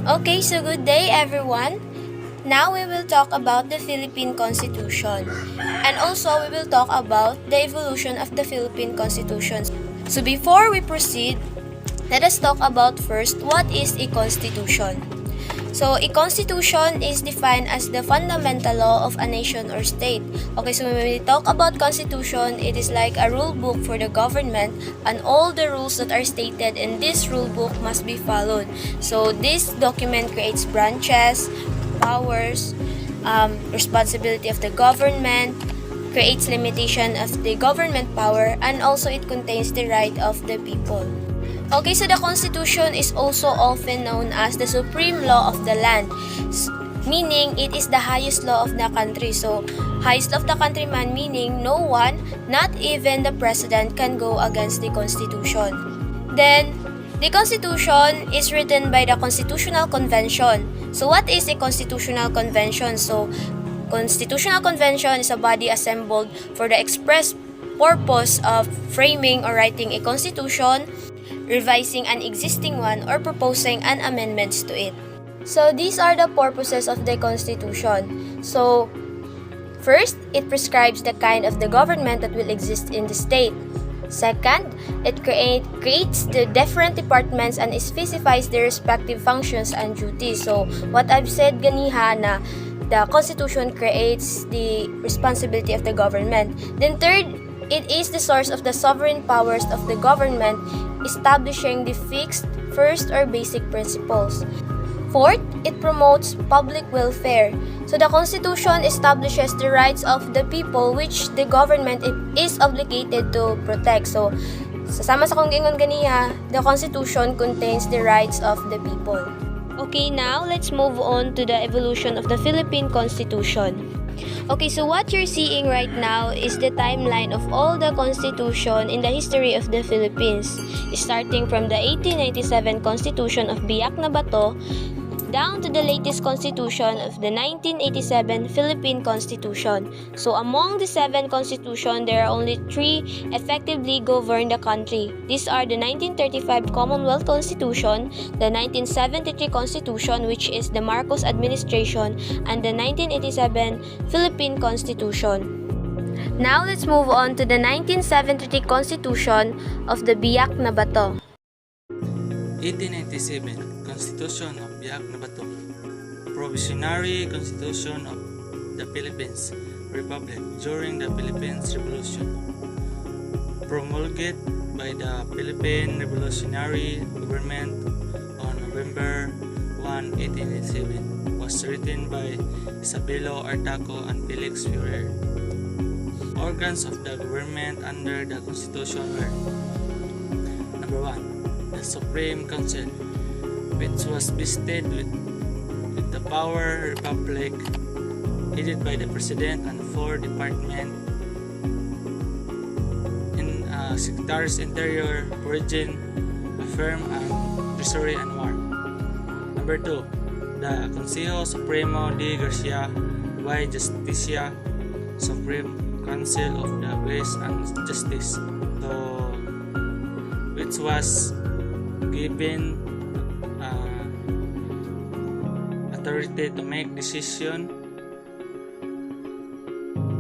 Okay, so good day everyone. Now we will talk about the Philippine Constitution. And also we will talk about the evolution of the Philippine Constitution. So before we proceed, let us talk about first what is a constitution. So, a constitution is defined as the fundamental law of a nation or state. Okay, so when we talk about constitution, it is like a rule book for the government, and all the rules that are stated in this rule book must be followed. So, this document creates branches, powers, responsibility of the government, creates limitation of the government power, and also it contains the right of the people. Okay, so the Constitution is also often known as the supreme law of the land, meaning it is the highest law of the country. So, highest law of the country man meaning no one, not even the president, can go against the Constitution. Then, the Constitution is written by the Constitutional Convention. So, what is a Constitutional Convention? So, Constitutional Convention is a body assembled for the express purpose of framing or writing a constitution, revising an existing one, or proposing an amendments to it. So these are the purposes of the Constitution. So first, it prescribes the kind of the government that will exist in the state. Second, it creates the different departments and specifies their respective functions and duties. So what I've said ganiha na the Constitution creates the responsibility of the government. Then third, it is the source of the sovereign powers of the government, establishing the fixed, first, or basic principles. Fourth, it promotes public welfare. So the Constitution establishes the rights of the people which the government is obligated to protect. So, sasama sa kong gingon ganiya, the Constitution contains the rights of the people. Okay, now let's move on to the evolution of the Philippine Constitution. Okay, so what you're seeing right now is the timeline of all the constitution in the history of the Philippines, starting from the 1897 Constitution of Biak na Bato down to the latest constitution of the 1987 Philippine Constitution. So among the 7 constitutions, there are only 3 effectively govern the country. These are the 1935 Commonwealth Constitution, the 1973 Constitution, which is the Marcos administration, and the 1987 Philippine Constitution. Now let's move on to the 1973 Constitution of the Biak na Bato. 1897 Constitution of Biak na Bato, Provisionary Constitution of the Philippines Republic during the Philippines Revolution, promulgated by the Philippine Revolutionary Government on November 1, 1887, was written by Isabelo Artaco and Felix Ferrer. Organs of the government under the Constitution were: Number 1. The Supreme Council, which was vested with the power republic, headed by the President and 4 departments in Secretaries Interior, Origin, Affirm, and Treasury and War. Number 2. The Consejo Supremo de Gracia y Justicia, Supreme Council of the Grace and Justice, which was given authority to make decision,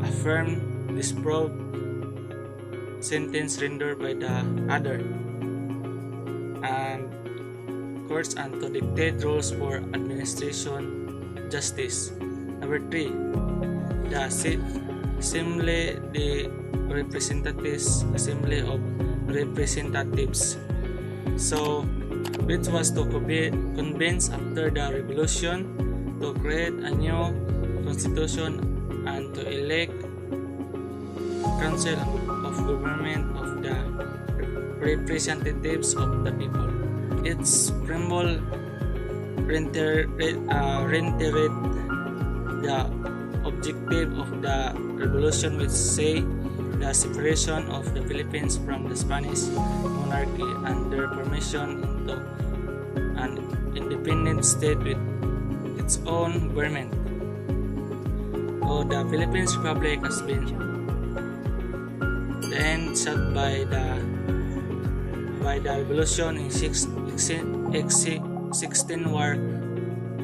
affirm, disprove sentence rendered by the other, and courts, and to dictate rules for administration justice. Number 3. The Assembly de Representatives, Assembly of Representatives, so which was to convince after the revolution to create a new constitution and to elect council of government of the representatives of the people. Its preamble reiterated the objective of the revolution, which say the separation of the Philippines from the Spanish monarchy and their formation into an independent state with its own government. So the Philippines Republic has been then set by the revolution in 16 war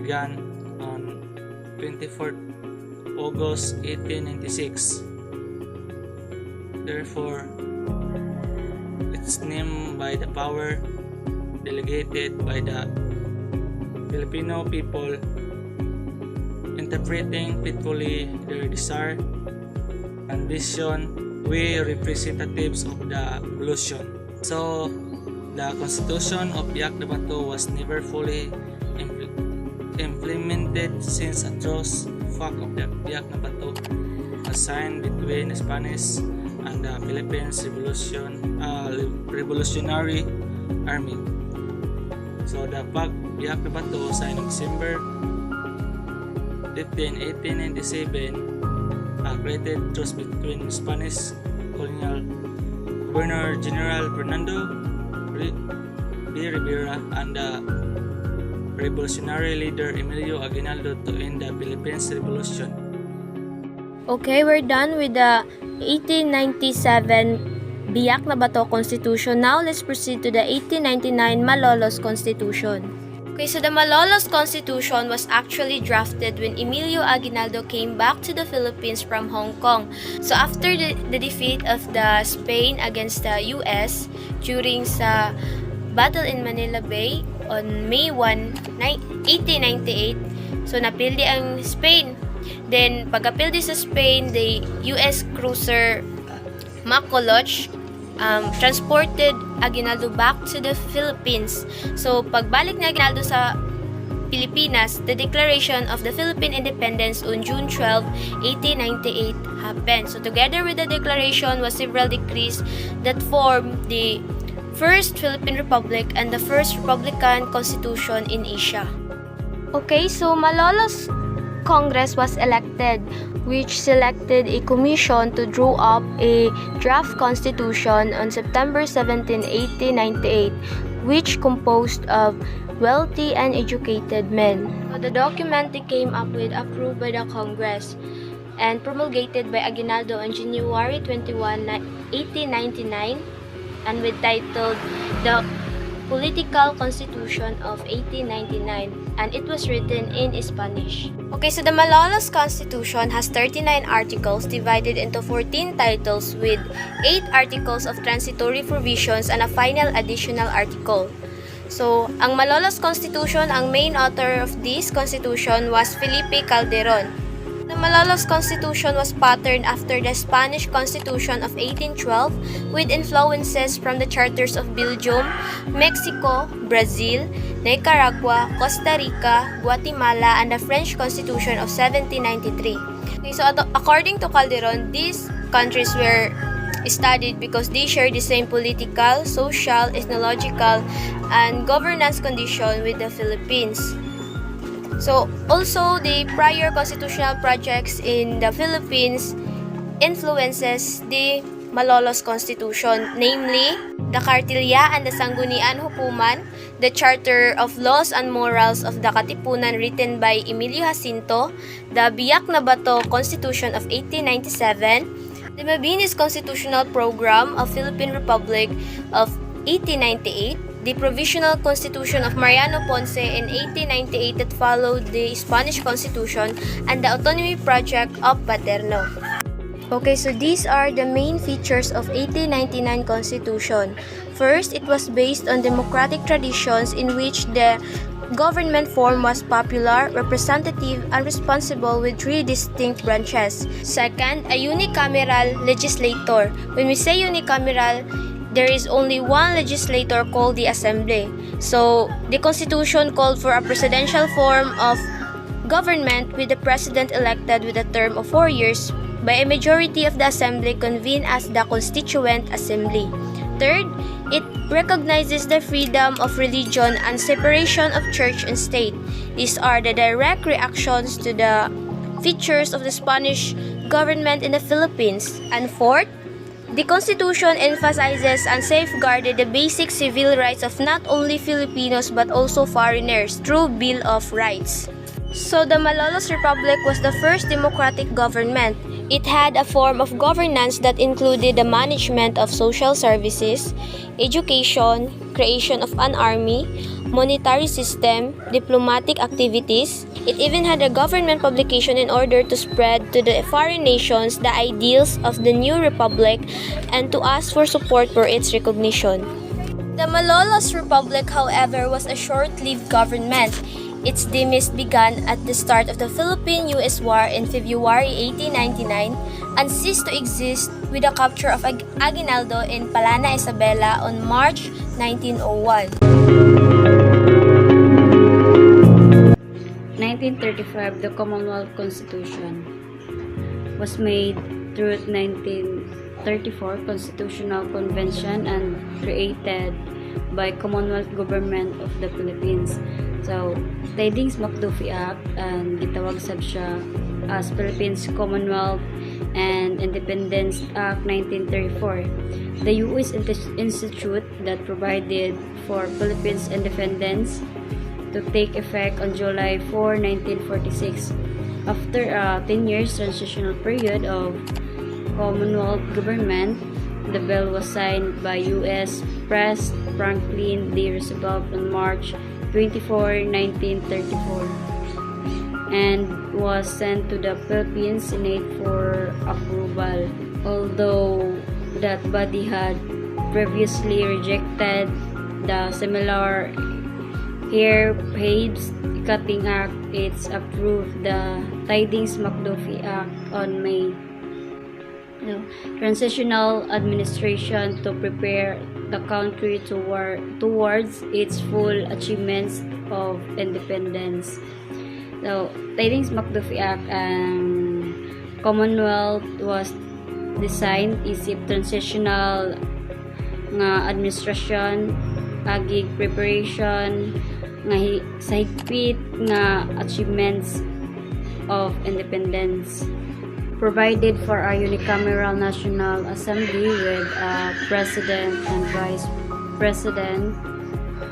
began on 24th August 1896. Therefore, it's named by the power delegated by the Filipino people, interpreting faithfully their desire and vision. We representatives of the revolution. So, the Constitution of Biak de Bato was never fully implemented since a truce fact of the Biak de Bato was signed between the Spanish and the Philippines Revolutionary Army. So the Pact Biak de Bato signed on December 15, 1897 created truce between Spanish colonial Governor General Fernando de Rivera and the revolutionary leader Emilio Aguinaldo to end the Philippines Revolution. Okay, we're done with the 1897 Biak na Bato Constitution. Now, let's proceed to the 1899 Malolos Constitution. Okay, so the Malolos Constitution was actually drafted when Emilio Aguinaldo came back to the Philippines from Hong Kong. So after the defeat of the Spain against the US during sa battle in Manila Bay on May 1, 1898, so napildi ang Spain. Then, pag-apildi sa Spain, the US cruiser Macoloch transported Aguinaldo back to the Philippines. So, pagbalik ni Aguinaldo sa Pilipinas, the declaration of the Philippine independence on June 12, 1898 happened. So, together with the declaration was several decrees that formed the First Philippine Republic and the first Republican Constitution in Asia. Okay, so Malolos Congress was elected, which selected a commission to draw up a draft constitution on September 17, 1898, which composed of wealthy and educated men. So the document they came up with approved by the Congress and promulgated by Aguinaldo on January 21, 1899, and with titled the Political Constitution of 1899, and it was written in Spanish. Okay, so the Malolos Constitution has 39 articles divided into 14 titles with 8 articles of transitory provisions and a final additional article. So, ang Malolos Constitution, ang main author of this constitution was Felipe Calderon. The Malolos Constitution was patterned after the Spanish Constitution of 1812 with influences from the charters of Belgium, Mexico, Brazil, Nicaragua, Costa Rica, Guatemala, and the French Constitution of 1793. Okay, so according to Calderon, these countries were studied because they share the same political, social, ethnological, and governance condition with the Philippines. So, also, the prior constitutional projects in the Philippines influences the Malolos Constitution, namely, the Kartilya and the Sanggunian Hukuman, the Charter of Laws and Morals of the Katipunan written by Emilio Jacinto, the Biak na Bato Constitution of 1897, the Mabini's Constitutional Program of Philippine Republic of 1898, the Provisional Constitution of Mariano Ponce in 1898 that followed the Spanish Constitution, and the Autonomy Project of Paterno. Okay, so these are the main features of 1899 Constitution. First, it was based on democratic traditions in which the government form was popular, representative, and responsible with 3 distinct branches. Second, a unicameral legislator. When we say unicameral, there is only one legislator called the Assembly. So, the Constitution called for a presidential form of government with the president elected with a term of 4 years by a majority of the Assembly convened as the Constituent Assembly. Third, it recognizes the freedom of religion and separation of church and state. These are the direct reactions to the features of the Spanish government in the Philippines. And fourth, the Constitution emphasizes and safeguarded the basic civil rights of not only Filipinos but also foreigners through Bill of Rights. So the Malolos Republic was the first democratic government. It had a form of governance that included the management of social services, education, creation of an army, monetary system, diplomatic activities. It even had a government publication in order to spread to the foreign nations the ideals of the new republic and to ask for support for its recognition. The Malolos Republic, however, was a short-lived government. Its demise began at the start of the Philippine-US War in February 1899 and ceased to exist with the capture of Aguinaldo in Palana, Isabela on March 1901. 1935, the Commonwealth Constitution was made through 1934 Constitutional Convention and created by Commonwealth Government of the Philippines. So, Tidings McDuffie Act and gitawag sab siya as Philippines Commonwealth and Independence Act 1934. The U.S. institute that provided for Philippines independence to take effect on July 4, 1946. After a 10 years transitional period of Commonwealth government, the bill was signed by U.S. President Franklin D. Roosevelt on March 24, 1934 and was sent to the Philippine Senate for approval. Although that body had previously rejected the similar Hair Pabes Cutting Act, it's approved the Tidings McDuffie Act on May. Transitional administration to prepare the country towards its full achievements of independence. So, Tidings McDuffie Act and Commonwealth was designed isip transitional nga administration agig preparation nga sa higpit nga achievements of independence. Provided for a unicameral National Assembly with a President and Vice President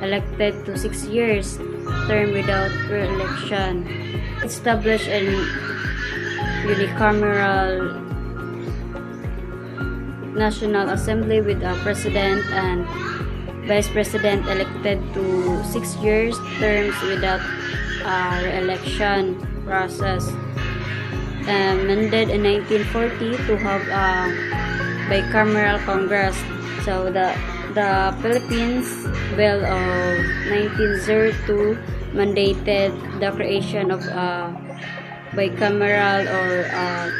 elected to 6 years term without re-election. Established a unicameral National Assembly with a President and Vice President elected to 6 years terms without a re-election process. Amended in 1940 to have a bicameral Congress. So the Philippines Bill of 1902 mandated the creation of a bicameral or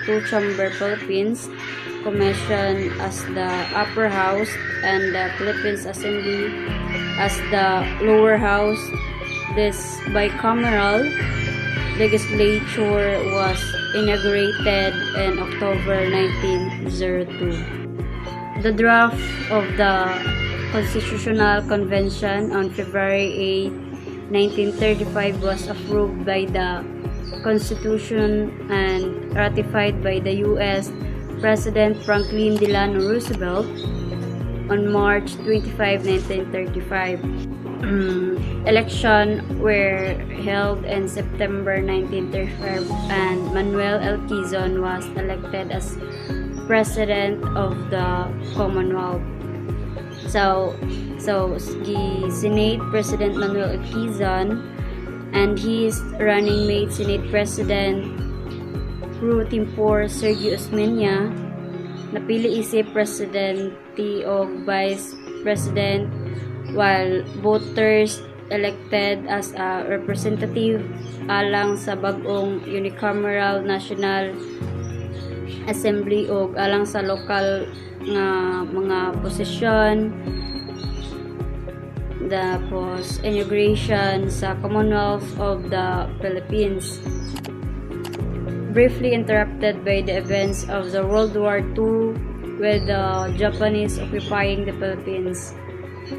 two-chamber Philippines Commission as the upper house and the Philippines Assembly as the lower house. This bicameral legislature was inaugurated in October 1902. The draft of the Constitutional Convention on February 8, 1935 was approved by the Constitution and ratified by the U.S. President Franklin Delano Roosevelt on March 25, 1935. Election were held in September 1935 and Manuel L. Quezon was elected as President of the Commonwealth. So the Senate President Manuel L. Quezon and his running mate Senate President Pro Tempore Sergio Osmeña napili isip Presidente o Vice President while voters elected as a representative alang sa bagong unicameral National Assembly o alang sa local nga mga posisyon. Tapos inauguration sa Commonwealth of the Philippines. Briefly interrupted by the events of the World War II with the Japanese occupying the Philippines.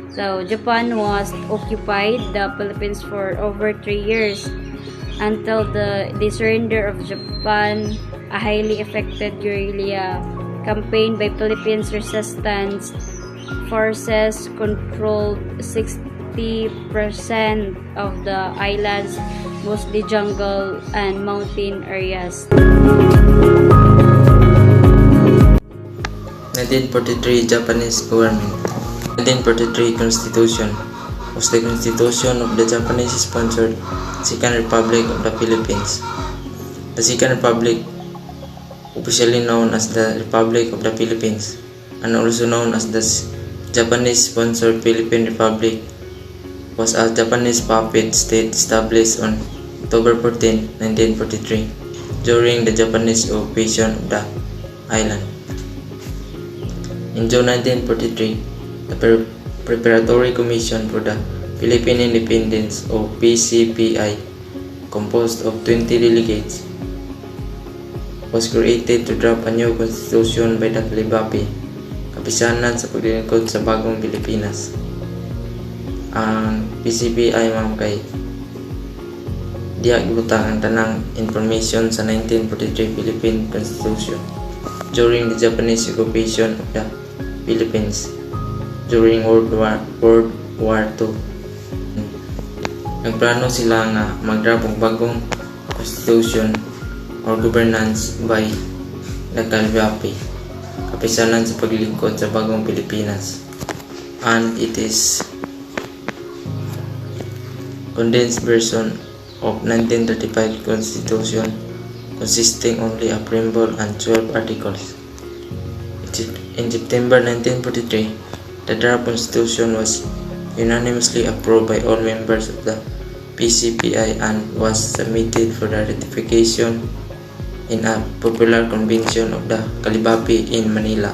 So, Japan was occupied the Philippines for over 3 years until the surrender of Japan. A highly effective guerrilla campaign by Philippines resistance forces controlled 60% of the islands, mostly jungle and mountain areas. 1943 Japanese government. 1943 Constitution. was the constitution of the Japanese-sponsored Second Republic of the Philippines. The Second Republic, officially known as the Republic of the Philippines, and also known as the Japanese-sponsored Philippine Republic, was a Japanese puppet state established on October 14, 1943, during the Japanese occupation of the island. In June 1943, the Preparatory Commission for the Philippine Independence, or PCPI, composed of 20 delegates, was created to draft a new constitution by the Kalibapi, kapisanan sa paglilingkod sa bagong Pilipinas. Ang PCPI kay diya gibutang ang tanang information sa 1943 Philippine Constitution during the Japanese occupation of the Philippines during World War II. Nagplano sila nga mag-draft og bagong constitution or governance by the Kalibapi, kapisanan sa paglilingkod sa bagong Pilipinas, and it is condensed version of 1935 Constitution consisting only of preamble and 12 articles. In September 1943, the draft constitution was unanimously approved by all members of the PCPI and was submitted for the ratification in a popular convention of the Kalibapi in Manila.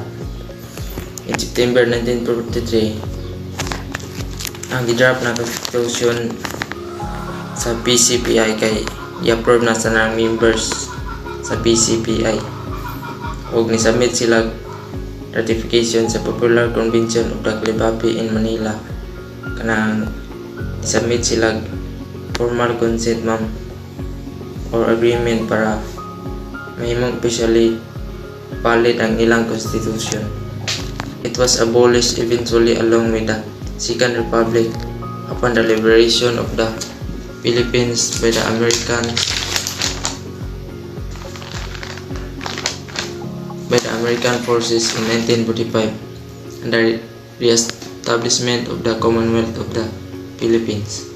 In September 1943, ang gidraft na constitution sa PCPI kay i-approve na sa nang members sa PCPI ug ni-submit sila ratification sa popular convention of the Kalibapi in Manila. Kanang i-submit sila formal consent or agreement para mahimong officially valid ang ilang constitution. It was abolished eventually along with the Second Republic upon the liberation of the Philippines by the American forces in 1945 and the re-establishment of the Commonwealth of the Philippines.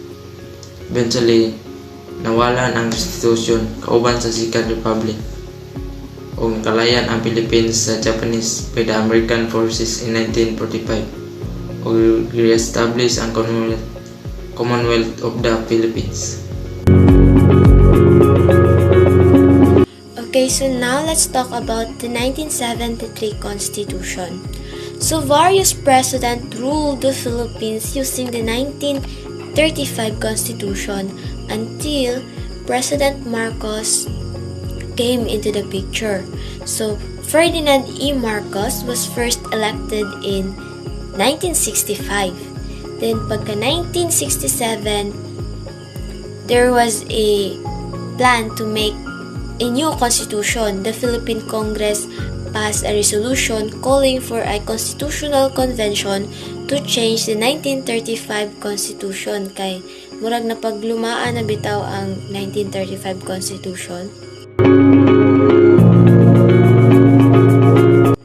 Eventually, nawalan ang constitution kauban sa Second Republic o nakalayan ang Philippines sa Japanese by the American forces in 1945 o re-establish ang Commonwealth of the Philippines. Okay, so now let's talk about the 1973 Constitution. So various presidents ruled the Philippines using the 1935 Constitution until President Marcos came into the picture. So Ferdinand E. Marcos was first elected in 1965. Then pagka 1967, there was a plan to make a new constitution. The Philippine Congress passed a resolution calling for a constitutional convention to change the 1935 Constitution. Kay murag na paglumaan na bitaw ang 1935 Constitution.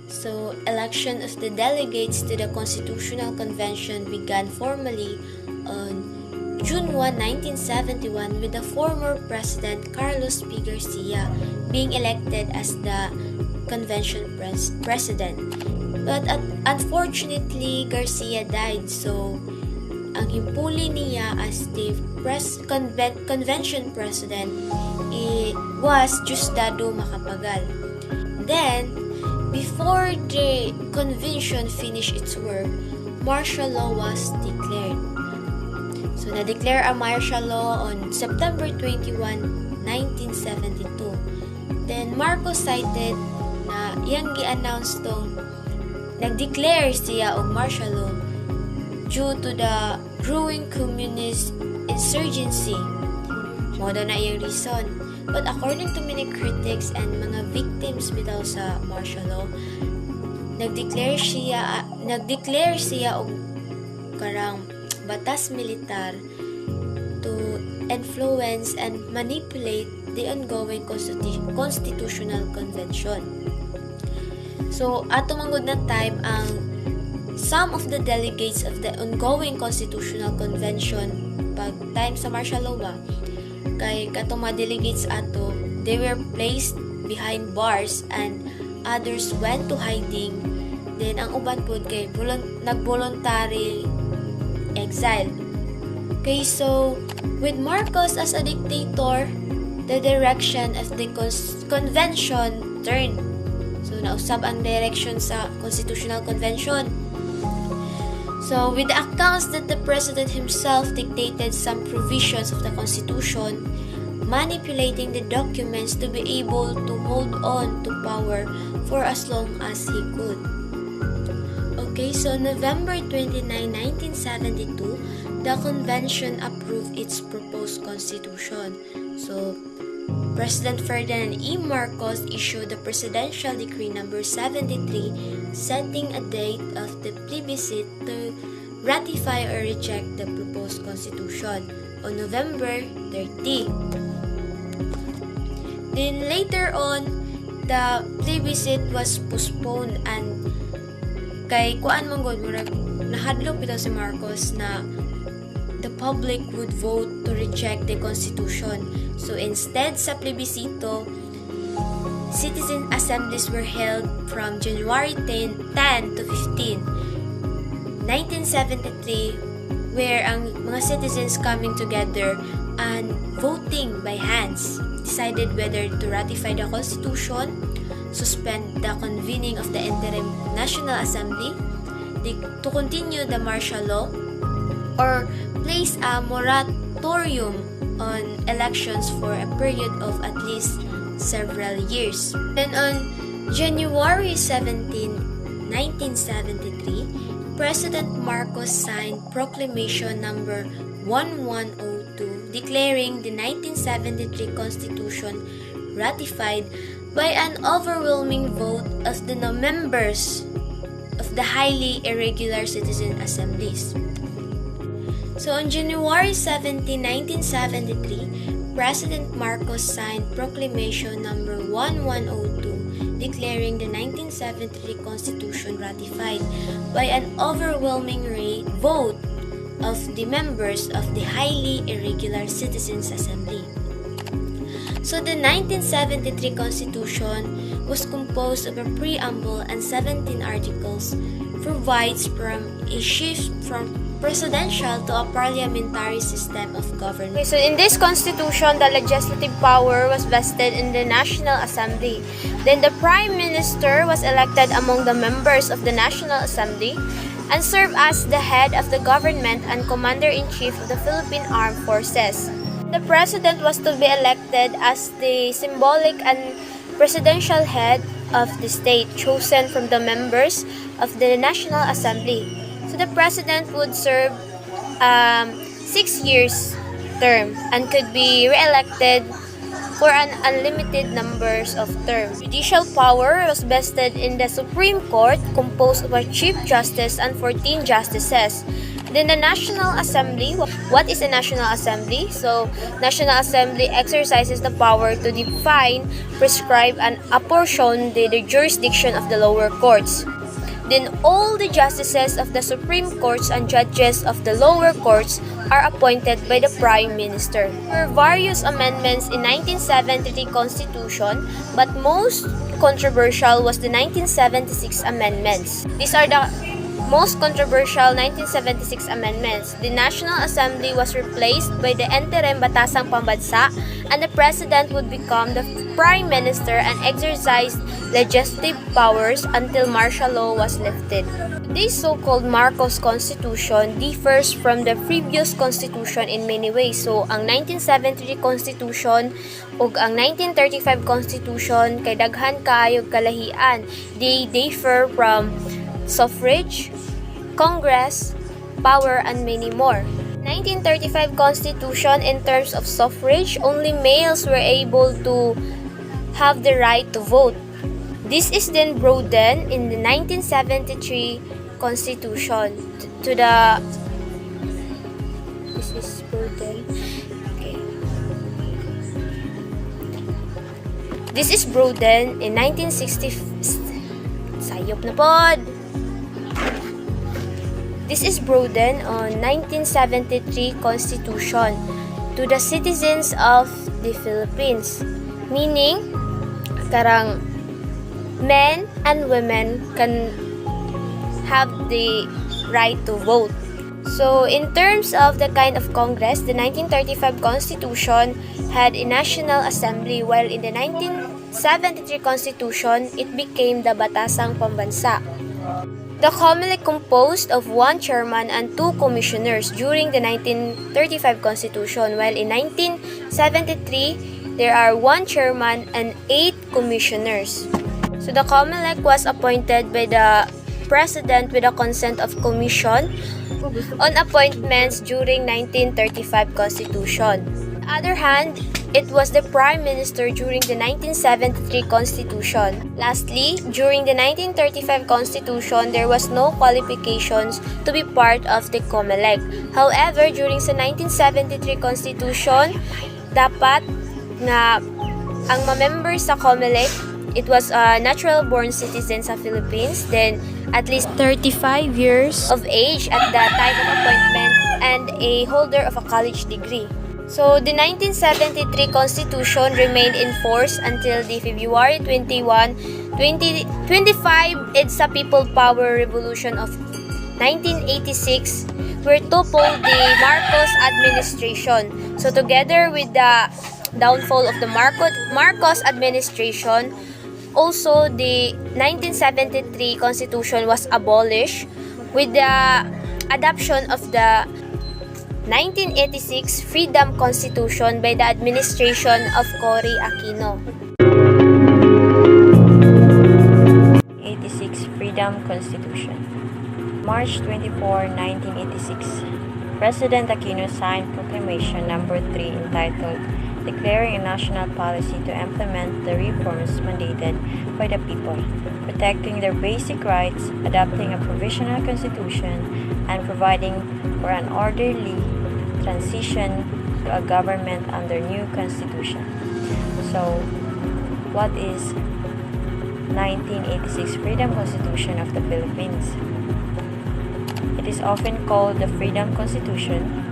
So, election of the delegates to the Constitutional Convention began formally on June 1, 1971 with the former President Carlos P. Garcia being elected as the convention president. But unfortunately, Garcia died, so ang himpuli niya as the convention president was Diosdado Macapagal. Then, before the convention finished its work, martial law was declared. So, na-declare ang martial law on September 21, 1972. Then, Marcos cited na iyang gi-announce tong nag-declare siya og martial law due to the growing communist insurgency. Modo na iyang reason. But according to many critics and mga victims bitaw sa martial law, nag-declare siya og karang batas militar to influence and manipulate the ongoing constitutional convention. So, ato manggod na time ang some of the delegates of the ongoing Constitutional Convention pag time sa martial law ba, kay katong mga delegates ato, they were placed behind bars and others went to hiding. Then ang uban po kay nag-voluntary exile. Okay, so with Marcos as a dictator, the direction of the convention turned. So nausab ang direction sa Constitutional Convention. So with the accounts that the president himself dictated some provisions of the Constitution, manipulating the documents to be able to hold on to power for as long as he could. Okay, so November 29, 1972, the convention approved its proposed constitution. So, President Ferdinand E. Marcos issued the Presidential Decree number 73 setting a date of the plebiscite to ratify or reject the proposed constitution on November 30. Then later on, the plebiscite was postponed and kay kuan man gud murag nahadlok bitaw si Marcos na the public would vote to reject the constitution. So instead sa plebisito, citizen assemblies were held from January 10 to 15, 1973, where ang mga citizens coming together and voting by hands decided whether to ratify the constitution, suspend the convening of the interim National Assembly, to continue the martial law, or place a moratorium on elections for a period of at least several years. Then on January 17, 1973, President Marcos signed Proclamation number 1102 declaring the 1973 Constitution ratified by an overwhelming vote of the members of the highly irregular citizen assemblies. So on January 17, 1973, President Marcos signed Proclamation number 1102 declaring the 1973 Constitution ratified by an overwhelming vote of the members of the highly irregular citizens assembly. So the 1973 Constitution was composed of a preamble and 17 articles, provides from a shift from presidential to a parliamentary system of government. Okay, so in this constitution, the legislative power was vested in the National Assembly. Then the Prime Minister was elected among the members of the National Assembly and served as the head of the government and commander-in-chief of the Philippine Armed Forces. The president was to be elected as the symbolic and presidential head of the state, chosen from the members of the National Assembly. So the president would serve 6 years term and could be re-elected for an unlimited numbers of terms. Judicial power was vested in the Supreme Court, composed of a Chief Justice and 14 justices. Then the National Assembly. What is a National Assembly? So, National Assembly exercises the power to define, prescribe, and apportion the jurisdiction of the lower courts. Then all the justices of the Supreme Courts and judges of the lower courts are appointed by the Prime Minister. There were various amendments in 1973 Constitution, but most controversial was the 1976 amendments. These are the most controversial 1976 amendments. The National Assembly was replaced by the interim Batasang Pambansa, and the President would become the Prime Minister and exercise legislative powers until martial law was lifted. This so-called Marcos Constitution differs from the previous Constitution in many ways. So, ang 1973 Constitution ug ang 1935 Constitution kay daghan kaayog kalahian. They differ from suffrage, Congress, power, and many more. 1935 Constitution, in terms of suffrage, only males were able to have the right to vote. This is then broadened in the 1973 Constitution to the... This is broadened. Okay. This is broadened in 1960... Sayop na pod! This is broadened on 1973 Constitution to the citizens of the Philippines, meaning karang men and women can have the right to vote. So in terms of the kind of Congress, the 1935 Constitution had a National Assembly, while in the 1973 Constitution, it became the Batasang Pambansa. The COMELEC composed of one chairman and two commissioners during the 1935 Constitution, while in 1973, there are one chairman and 8 commissioners. So the COMELEC was appointed by the President with the consent of Commission on appointments during 1935 Constitution. On the other hand, it was the Prime Minister during the 1973 Constitution. Lastly, during the 1935 Constitution, there was no qualifications to be part of the COMELEC. However, during the 1973 Constitution, dapat na ang mamember sa COMELEC, it was a natural-born citizen sa Philippines, then at least 35 years of age at the time of appointment, and a holder of a college degree. So, the 1973 Constitution remained in force until the February 21, 2025 EDSA People Power Revolution of 1986, where toppled the Marcos administration. So, together with the downfall of the Marcos administration, also the 1973 Constitution was abolished with the adoption of the 1986 Freedom Constitution by the administration of Cory Aquino. 86 Freedom Constitution. March 24, 1986. President Aquino signed Proclamation Number 3 entitled Declaring a National Policy to Implement the Reforms Mandated by the People, Protecting Their Basic Rights, Adopting a Provisional Constitution, and Providing for an Orderly Transition to a Government under New Constitution. So, what is 1986 Freedom Constitution of the Philippines? It is often called the Freedom Constitution.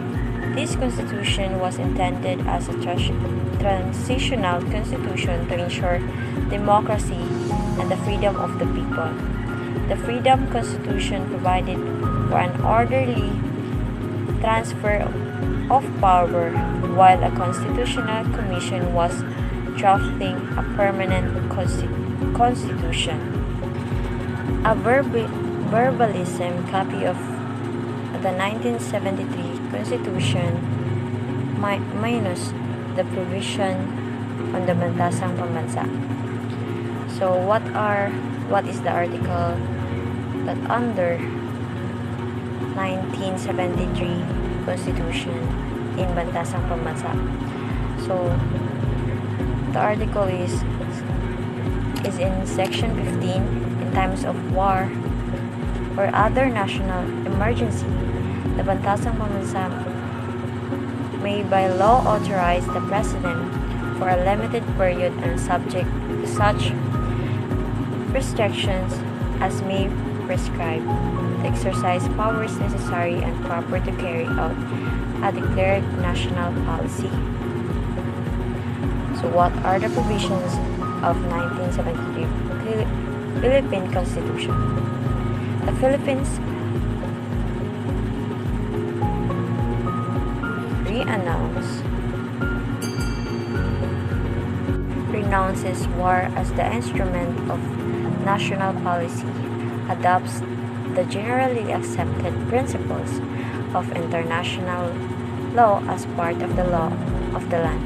This constitution was intended as a transitional constitution to ensure democracy and the freedom of the people. The Freedom Constitution provided for an orderly transfer of power while a constitutional commission was drafting a permanent constitution. A verbalism copy of the 1973 Constitution minus the provision on the Batasang Pambansa. So what is the article that under 1973 Constitution in Batasang Pambansa? So the article is in section 15. In times of war or other national emergency, the Batasang Pambansa may by law authorize the President for a limited period and subject to such restrictions as may prescribe to exercise powers necessary and proper to carry out a declared national policy. So what are the provisions of 1973 Philippine Constitution? The Philippines renounces war as the instrument of national policy, adopts the generally accepted principles of international law as part of the law of the land,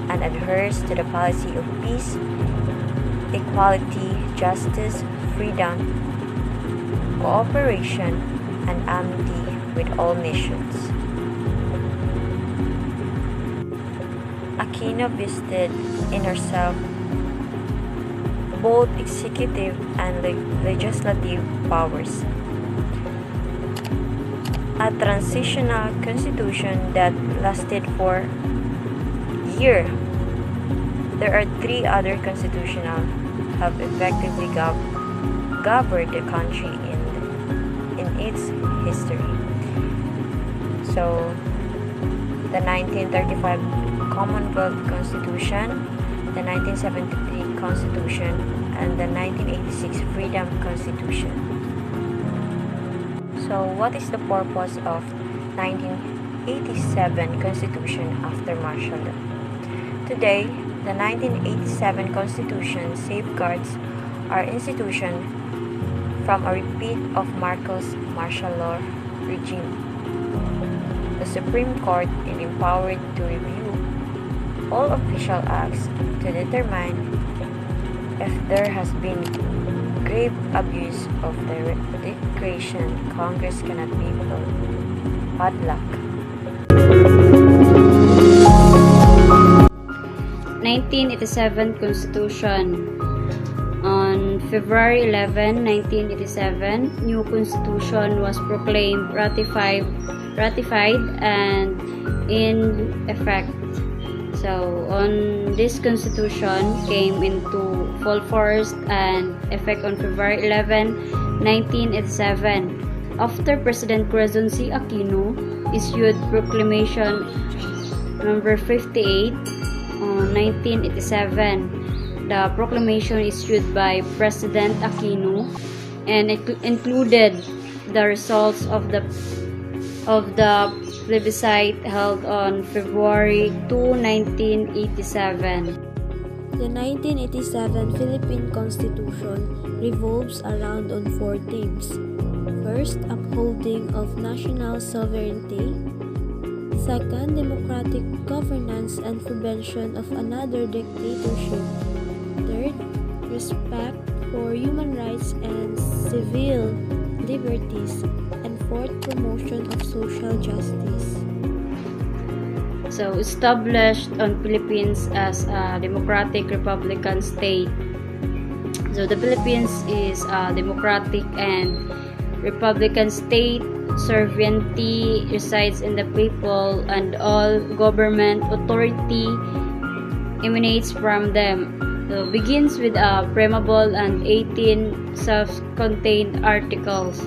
and adheres to the policy of peace, equality, justice, freedom, cooperation, and amity with all nations. Aquino vested in herself both executive and legislative powers. A transitional constitution that lasted for a year. There are 3 other constitutional have effectively governed the country in its history. So, the 1935 Commonwealth Constitution, the 1973 Constitution, and the 1986 Freedom Constitution. So, what is the purpose of 1987 Constitution after martial law? Today, the 1987 Constitution safeguards our institution from a repeat of Marcos' martial law regime. The Supreme Court is empowered to review all official acts to determine if there has been grave abuse of the discretion. Congress cannot be padlocked. 1987 Constitution. On February 11, 1987, new constitution was proclaimed, ratified, and in effect. So, on this constitution came into full force and effect on February 11, 1987. After President Quezon C. Aquino issued Proclamation number 58 on 1987. The proclamation issued by President Aquino and it included the results of the plebiscite held on February 2, 1987. The 1987 Philippine Constitution revolves around on four themes. First, upholding of national sovereignty. Second, democratic governance and prevention of another dictatorship. Third, respect for human rights and civil liberties. And fourth, promotion of social justice. So, established on Philippines as a democratic republican state. So, the Philippines is a democratic and republican state. Sovereignty resides in the people and all government authority emanates from them. So, begins with a preamble and 18 self-contained articles.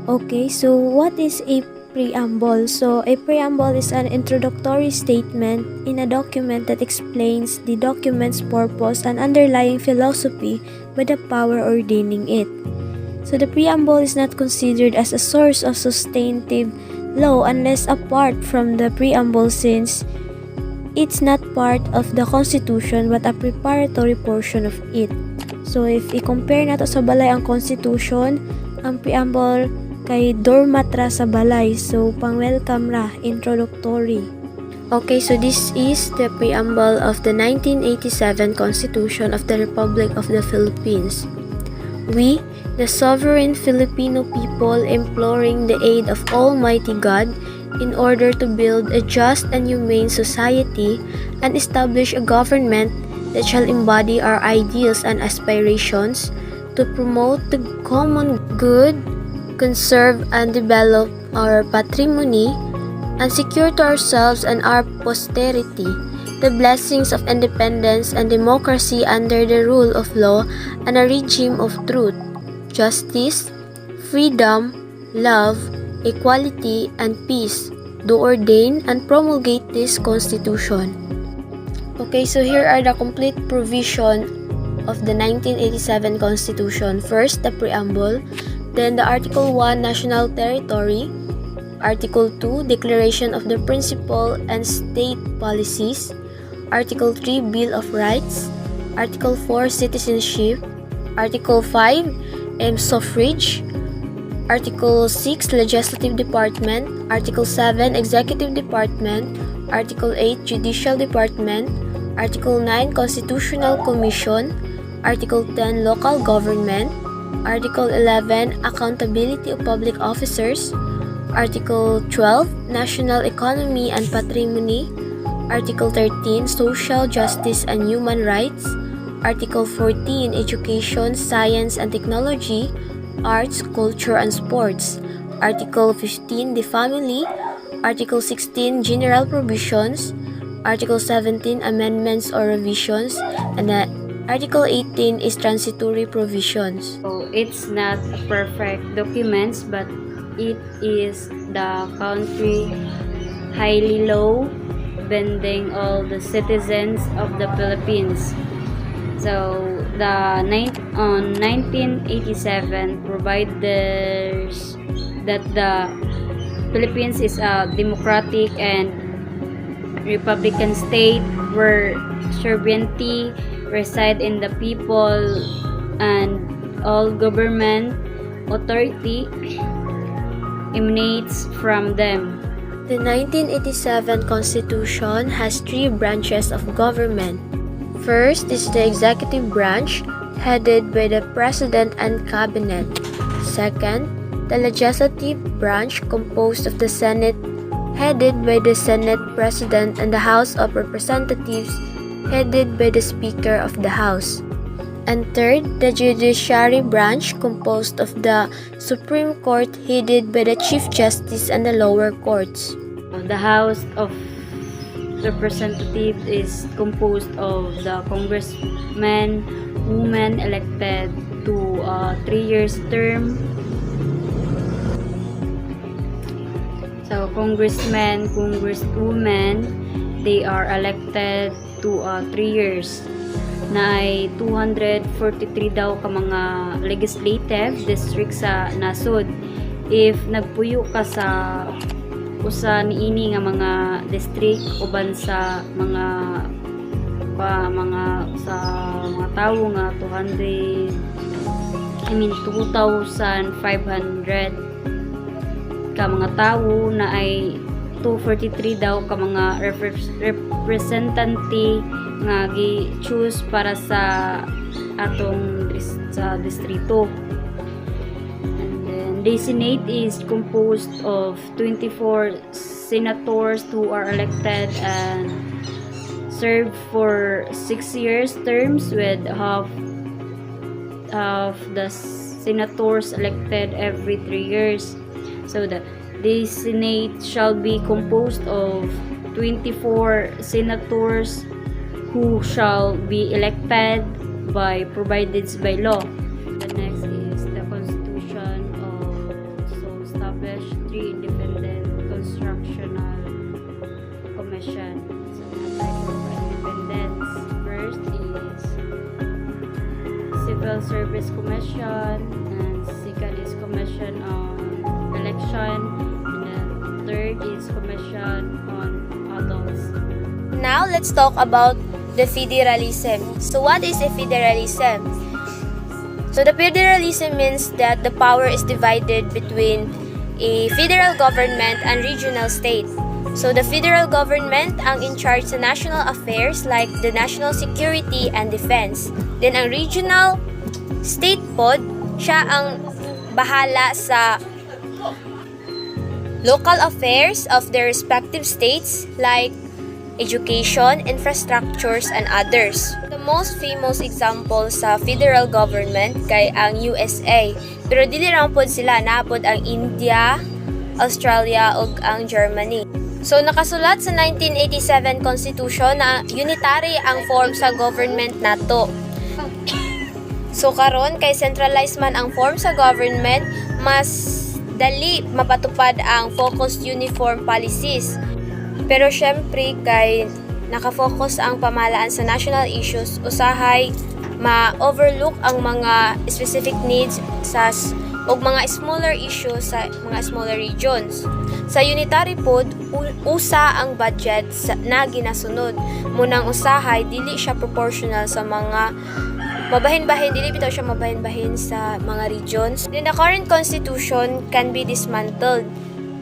Okay, so what is a preamble? So, a preamble is an introductory statement in a document that explains the document's purpose and underlying philosophy by the power ordaining it. So, the preamble is not considered as a source of substantive law unless apart from the preamble, since it's not part of the Constitution but a preparatory portion of it. So, if i-compare nato sa balay ang Constitution, ang preamble kay dormatra sa balay. So, pang-welcome ra, introductory. Okay, so this is the preamble of the 1987 Constitution of the Republic of the Philippines. We, the sovereign Filipino people, imploring the aid of Almighty God, in order to build a just and humane society and establish a government that shall embody our ideals and aspirations, to promote the common good, conserve and develop our patrimony, and secure to ourselves and our posterity the blessings of independence and democracy under the rule of law and a regime of truth, justice, freedom, love, equality, and peace, do ordain and promulgate this Constitution. Okay, so here are the complete provision of the 1987 Constitution. First, the preamble, then the Article 1, National Territory, Article 2, Declaration of the Principle and State Policies, Article 3, Bill of Rights, Article 4, Citizenship, Article 5, Suffrage, Article 6, Legislative Department, Article 7, Executive Department, Article 8, Judicial Department, Article 9, Constitutional Commission, Article 10, Local Government, Article 11, Accountability of Public Officers, Article 12, National Economy and Patrimony, Article 13, Social Justice and Human Rights, Article 14, Education, Science and Technology, Arts, Culture and Sports, Article 15, the Family, Article 16, General Provisions, Article 17, Amendments or Revisions, and Article 18 is transitory provisions. So it's not a perfect documents, but it is the country highly law binding all the citizens of the Philippines. So the 1987 provides that the Philippines is a democratic and republican state where sovereignty reside in the people and all government authority emanates from them. The 1987 Constitution has three branches of government. First is the executive branch, headed by the President and Cabinet. Second, the legislative branch, composed of the Senate, headed by the Senate President, and the House of Representatives, headed by the Speaker of the House. And third, the judiciary branch, composed of the Supreme Court, headed by the Chief Justice and the lower courts. The House of Representatives is composed of the congressmen, women elected to a 3 years term. So congressmen, congresswomen, they are elected to 3 years. Na ay 243 daw ka mga legislative district sa nasod. If nagpuyo ka sa usa niini nga mga district uban sa mga tawo nga 2,500 ka mga tawo na ay 243 daw ka mga representante nga gi-choose para sa atong sa distrito. And then the Senate is composed of 24 senators who are elected and serve for 6 years terms with half of the senators elected every 3 years. So the Senate shall be composed of 24 senators who shall be elected by provided by law. The next is the Constitution also established 3 independent constitutional commission. So the type of independence first is Civil Service Commission, and second is Commission on Election, and then third is Commission on Adults. Now, let's talk about the federalism. So, what is a federalism? So, the federalism means that the power is divided between a federal government and regional state. So, the federal government ang in charge sa national affairs like the national security and defense. Then, ang regional state pod, siya ang bahala sa local affairs of their respective states like education, infrastructures, and others. The most famous example sa federal government kay ang USA. Pero dili ra pod sila, napod ang India, Australia, ug ang Germany. So nakasulat sa 1987 Constitution na unitary ang form sa government nato. So karon kay centralized man ang form sa government, mas dali mapatupad ang focused uniform policies. Pero syempre kay nakafocus ang pamahalaan sa national issues, usahay ma-overlook ang mga specific needs o mga smaller issues sa mga smaller regions. Sa unitary pod, usa ang budget na ginasunod. Munang usahay, dili siya proportional sa mga mabahin-bahin, dili bitaw siya mabahin-bahin sa mga regions. Then the current constitution can be dismantled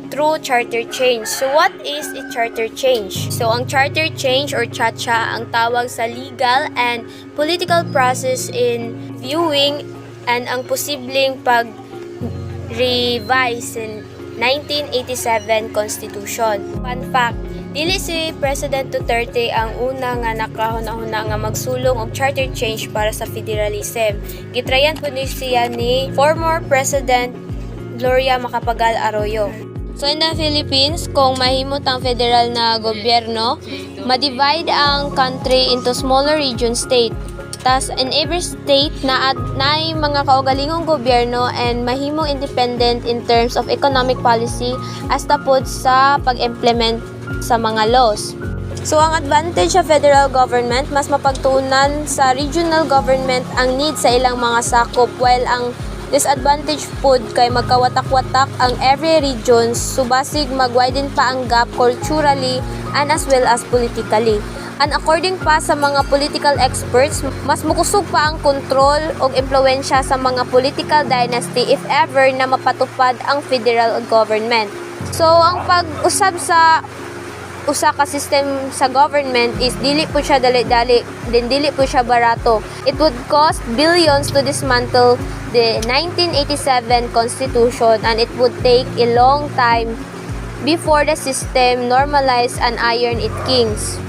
through charter change. So what is a charter change? So ang charter change or CHACHA ang tawag sa legal and political process in viewing and ang posibleng pag-revise in 1987 Constitution. Fun fact, dili si President Duterte ang una nga nakahuna-huna nga magsulong og charter change para sa federalism. Gitrayan po siya ni former President Gloria Macapagal Arroyo. So in the Philippines, kung mahimot ang federal na gobyerno, ma-divide ang country into smaller region state. Tas in every state na naay mga kaugalingong gobyerno and mahimong independent in terms of economic policy as tapod sa pag-implement sa mga laws. So ang advantage sa federal government, mas mapagtuunan sa regional government ang need sa ilang mga sakop, while ang disadvantage pod kay magkawatak-watak ang every region, subasig mag-widen pa ang gap culturally and as well as politically. And according pa sa mga political experts, mas mukusog pa ang kontrol o impluensya sa mga political dynasty if ever na mapatupad ang federal government. So ang pag-usab sa usa ka system sa government is dili po siya dali-dali, din dili po siya barato. It would cost billions to dismantle the 1987 Constitution, and it would take a long time before the system normalized and iron its kings.